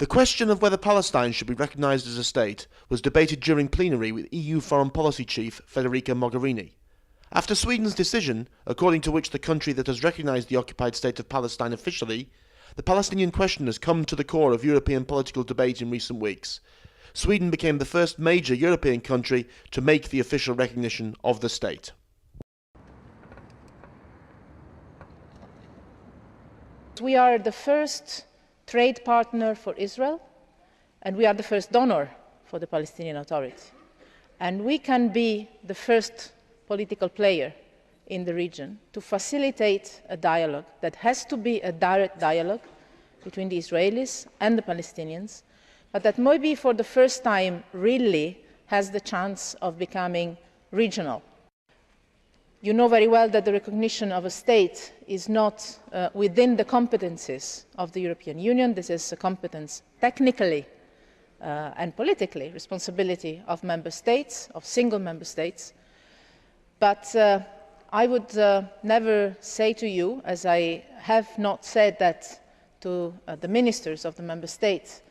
The question of whether Palestine should be recognised as a state was debated during plenary with EU Foreign Policy Chief Federica Mogherini. After Sweden's decision, according to which the country that has recognised the occupied state of Palestine officially, the Palestinian question has come to the core of European political debate in recent weeks. Sweden became the first major European country to make the official recognition of the state. We are the first trade partner for Israel, and we are the first donor for the Palestinian Authority. And we can be the first political player in the region to facilitate a dialogue that has to be a direct dialogue between the Israelis and the Palestinians, but that maybe for the first time really has the chance of becoming regional. You know very well that the recognition of a state is not within the competences of the European Union. This is a competence technically and politically, responsibility of member states, of single member states. But I would never say to you, as I have not said that to the ministers of the member states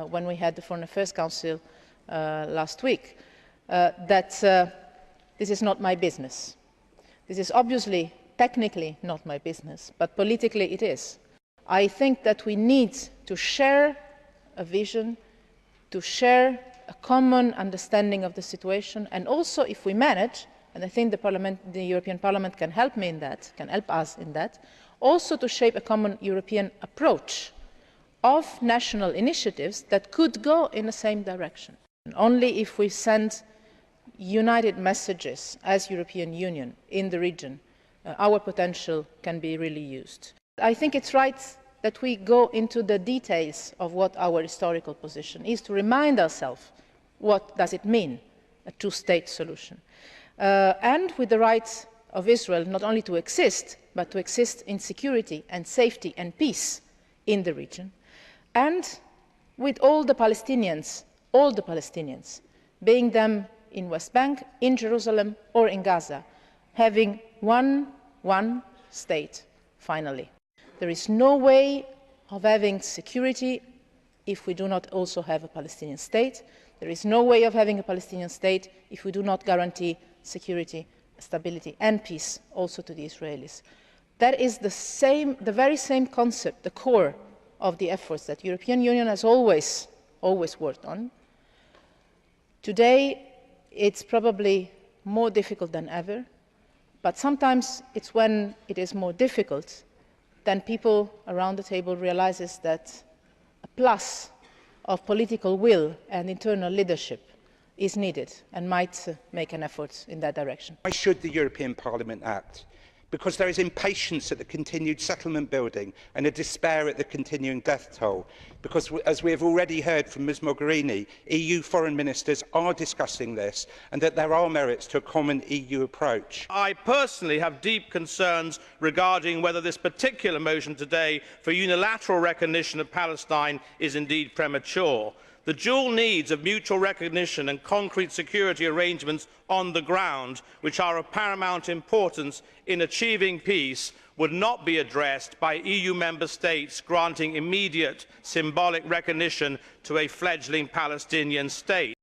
when we had the Foreign Affairs Council last week, that this is not my business. This is obviously technically not my business, but politically it is. I think that we need to share a vision, to share a common understanding of the situation, and also, if we manage, and I think the European Parliament can help me in that, can help us in that, also to shape a common European approach of national initiatives that could go in the same direction. And only if we send united messages as European Union in the region, our potential can be really used. I think it's right that we go into the details of what our historical position is, to remind ourselves what does it mean, a two-state solution. And with the right of Israel not only to exist, but to exist in security and safety and peace in the region, and with all the Palestinians, being them in West Bank, in Jerusalem or in Gaza, having one state, finally. There is no way of having security if we do not also have a Palestinian state. There is no way of having a Palestinian state if we do not guarantee security, stability and peace also to the Israelis. That is the very same concept, the core of the efforts that the European Union has always worked on. Today, it's probably more difficult than ever, but sometimes it's when it is more difficult then people around the table realise that a plus of political will and internal leadership is needed and might make an effort in that direction. Why should the European Parliament act? Because there is impatience at the continued settlement building and a despair at the continuing death toll. Because, as we have already heard from Ms Mogherini, EU foreign ministers are discussing this and that there are merits to a common EU approach. I personally have deep concerns regarding whether this particular motion today for unilateral recognition of Palestine is indeed premature. The dual needs of mutual recognition and concrete security arrangements on the ground, which are of paramount importance in achieving peace, would not be addressed by EU member states granting immediate symbolic recognition to a fledgling Palestinian state.